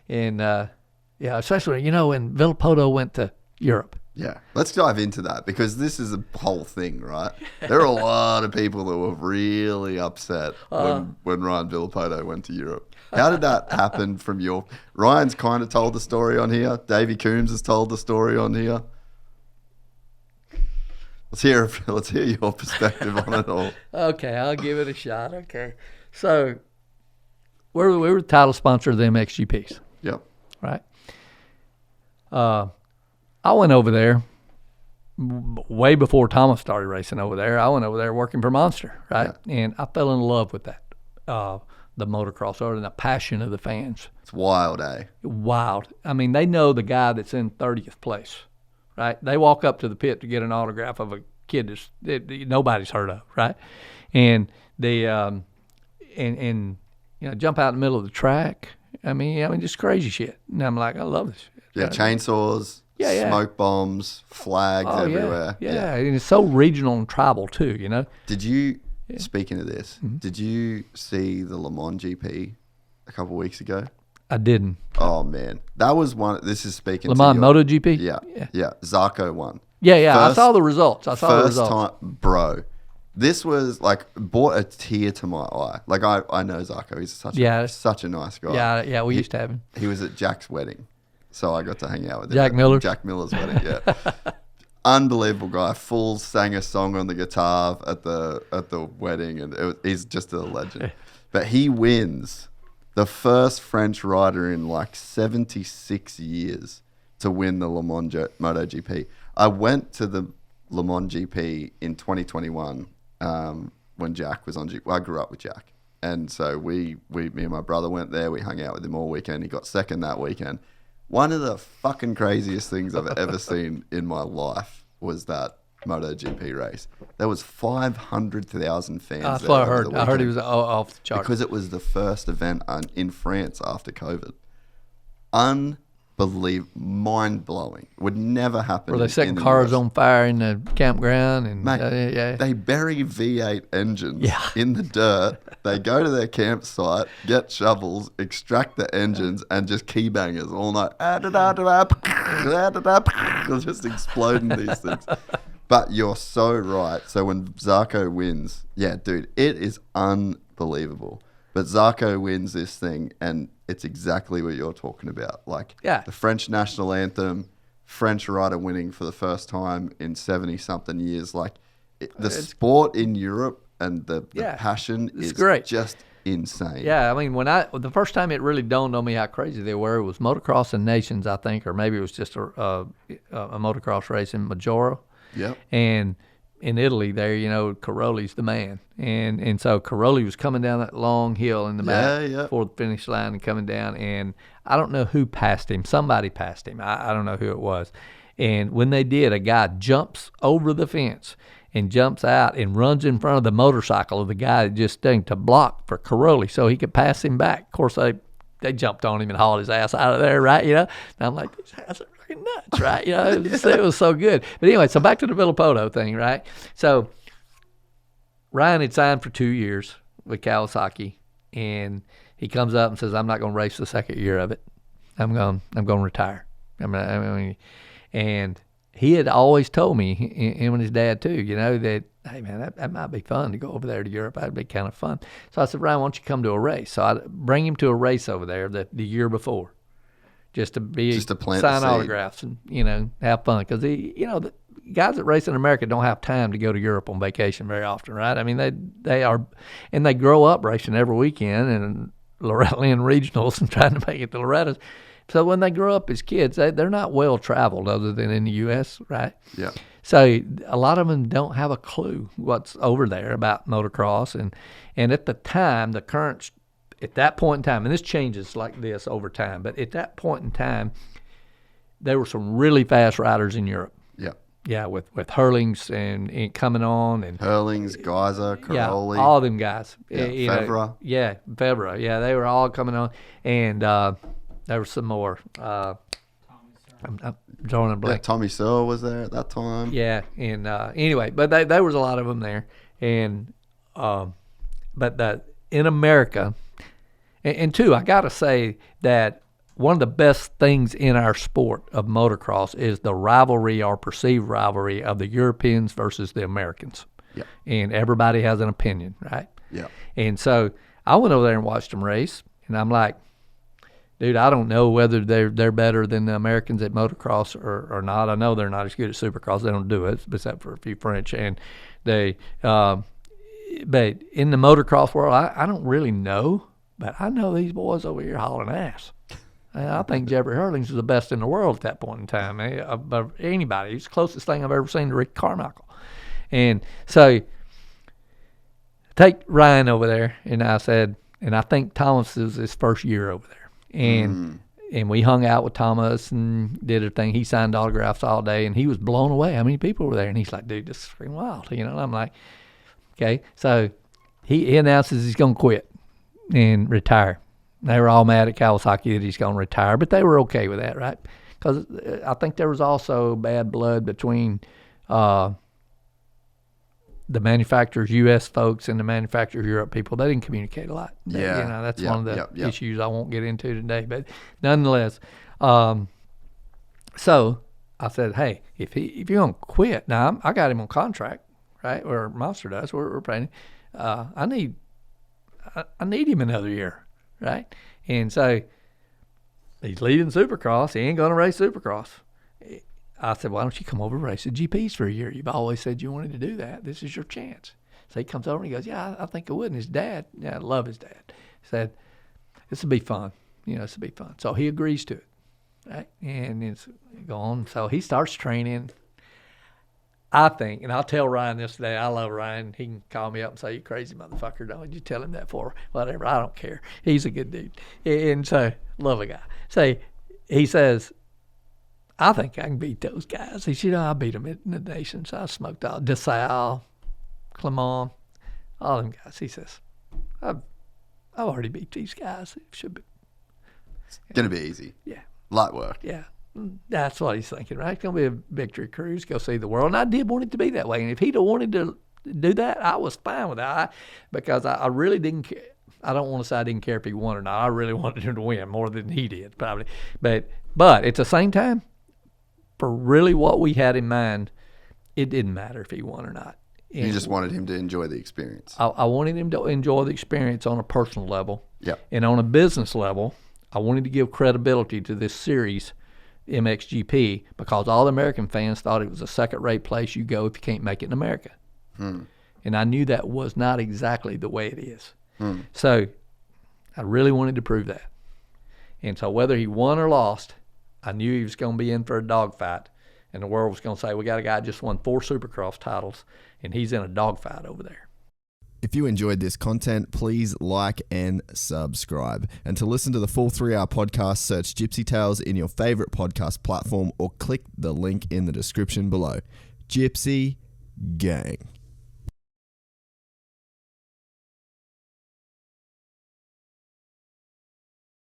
And yeah, especially when Villapoto went to Europe. Yeah, let's dive into that because this is a whole thing, right? There are a lot of people that were really upset when Ryan Villapoto went to Europe. How did that happen from your... Ryan's kind of told the story on here. Davey Coombs has told the story on here. Let's hear your perspective on it all. Okay, I'll give it a shot. Okay. So we were the title sponsor of the MXGPs. Yep. Right. I went over there way before Thomas started racing over there. I went over there working for Monster, right? Yeah. And I fell in love with that, the motocross and the passion of the fans. It's wild, eh? Wild. I mean, they know the guy that's in 30th place, right? They walk up to the pit to get an autograph of a kid that nobody's heard of, right? And they jump out in the middle of the track. I mean, just crazy shit. And I'm like, I love this shit. Yeah, chainsaws, smoke bombs, flags everywhere. Yeah, and it's so regional and tribal too, Did you, speaking of this, did you see the Le Mans GP a couple of weeks ago? I didn't. Oh, man. That was one, this is speaking Le Mans MotoGP? Yeah. Zarco won. Yeah, I saw the results. First time, bro. This was brought a tear to my eye. I know Zarco. He's such a nice guy. Yeah, we used to have him. He was at Jack's wedding, so I got to hang out with him. Jack Miller's wedding. Yeah, unbelievable guy. Sang a song on the guitar at the wedding, and he's just a legend. But he wins the first French rider in 76 years to win the Le Mans MotoGP. I went to the Le Mans GP in 2021. When Jack was on GP. I grew up with Jack. And so me and my brother went there. We hung out with him all weekend. He got second that weekend. One of the fucking craziest things I've ever seen in my life was that MotoGP race. There was 500,000 fans there. That's what I heard. I heard he was off the chart. Because it was the first event in France after COVID. Mind-blowing. Would never happen. Were they setting cars on fire in the campground? And mate, they bury V8 engines in the dirt. They go to their campsite, get shovels, extract the engines, and just key bangers all night. Just exploding these things. But you're so right. So when Zarco wins, dude, it is unbelievable. But Zarco wins this thing, and it's exactly what you're talking about. The French national anthem, French rider winning for the first time in 70-something years. Sport in Europe and the passion is great. Just insane. Yeah, I mean, the first time it really dawned on me how crazy they were, it was Motocross and Nations, I think, or maybe it was just a motocross race in Majora. Yep. And in Italy there, Caroli's the man. And so Caroli was coming down that long hill in the back before the finish line and coming down. And I don't know who passed him. Somebody passed him. I don't know who it was. And when they did, a guy jumps over the fence and jumps out and runs in front of the motorcycle of the guy that just stayed to block for Caroli so he could pass him back. Of course, they jumped on him and hauled his ass out of there, right? And I'm like, these guys are fucking nuts, right? It was so good. But anyway, so back to the Villapoto thing, right? So Ryan had signed for 2 years with Kawasaki, and he comes up and says, "I'm not going to race the second year of it. I'm going to retire." And he had always told me, him and his dad too, that, hey man, that might be fun to go over there to Europe. That'd be kind of fun. So I said, Ryan, why don't you come to a race? So I bring him to a race over there the year before, just to sign autographs and have fun, because the guys that race in America don't have time to go to Europe on vacation very often, right? I mean, they grow up racing every weekend and Lorettaland regionals and trying to make it to Loretta's. So when they grow up as kids, they're not well traveled other than in the U.S., right? Yeah. So a lot of them don't have a clue what's over there about motocross, and at the time, at that point in time, and this changes like this over time, but at that point in time, there were some really fast riders in Europe. Yeah. Yeah, with Hurlings and coming on. And Hurlings, Geyser, Caroli. Yeah, all them guys. Yeah, Febvre. Febvre. Yeah, they were all coming on. And there were some more. I'm drawing a blank. Yeah, Tommy Searle was there at that time. Yeah, and anyway, but there was a lot of them there. And but in America, and two, I got to say that one of the best things in our sport of motocross is the rivalry or perceived rivalry of the Europeans versus the Americans. Yeah. And everybody has an opinion, right? Yeah. And so I went over there and watched them race, and I'm like, dude, I don't know whether they're better than the Americans at motocross or not. I know they're not as good at supercross. They don't do it, except for a few French. And they, but in the motocross world, I don't really know, but I know these boys over here hauling ass. And I think Jeffrey Hurlings was the best in the world at that point in time. Of anybody, he's the closest thing I've ever seen to Rick Carmichael. And so take Ryan over there, and I said, and I think Thomas was his first year over there. And we hung out with Thomas and did a thing. He signed autographs all day, and he was blown away how many people were there. And he's like, dude, this is freaking wild. You know, and I'm like, okay. So he announces he's going to quit and retire. They were all mad at Kawasaki that he's going to retire, but they were okay with that, right? Because I think there was also bad blood between the manufacturers, U.S. folks, and the manufacturers, Europe people. They didn't communicate a lot. Yeah. You know, that's one of the issues I won't get into today. But nonetheless, so I said, hey, if you're going to quit, now I got him on contract, right? Or Monster does. We're paying. I need him another year, right? And so he's leading Supercross. He ain't going to race Supercross. I said, why don't you come over and race the GPs for a year? You've always said you wanted to do that. This is your chance. So he comes over and he goes, yeah, I think I would. And his dad, I love his dad, said, this will be fun. You know, this will be fun. So he agrees to it, right? And it's gone. So he starts training. I think, and I'll tell Ryan this today, I love Ryan. He can call me up and say, you crazy motherfucker. Don't you tell him that for whatever. I don't care. He's a good dude. And so, love a guy. So he says, I think I can beat those guys. He said, I beat them in the nations. I smoked all DeSalle, Clement, all them guys. He says, I've already beat these guys. It should be. It's going to be easy. Yeah. Light work. Yeah. That's what he's thinking, right? It's going to be a victory cruise, go see the world. And I did want it to be that way. And if he'd have wanted to do that, I was fine with that because I really didn't care. I don't want to say I didn't care if he won or not. I really wanted him to win more than he did, probably. But at the same time, for really what we had in mind, it didn't matter if he won or not. And you just wanted him to enjoy the experience. I wanted him to enjoy the experience on a personal level. Yeah. And on a business level, I wanted to give credibility to this series, MXGP, because all the American fans thought it was a second-rate place you go if you can't make it in America. And I knew that was not exactly the way it is. So I really wanted to prove that. And so whether he won or lost, I knew he was going to be in for a dogfight, and the world was going to say, we got a guy who just won 4 Supercross titles, and he's in a dogfight over there. If you enjoyed this content, please like and subscribe. And to listen to the full 3-hour podcast, search Gypsy Tales in your favorite podcast platform or click the link in the description below. Gypsy Gang.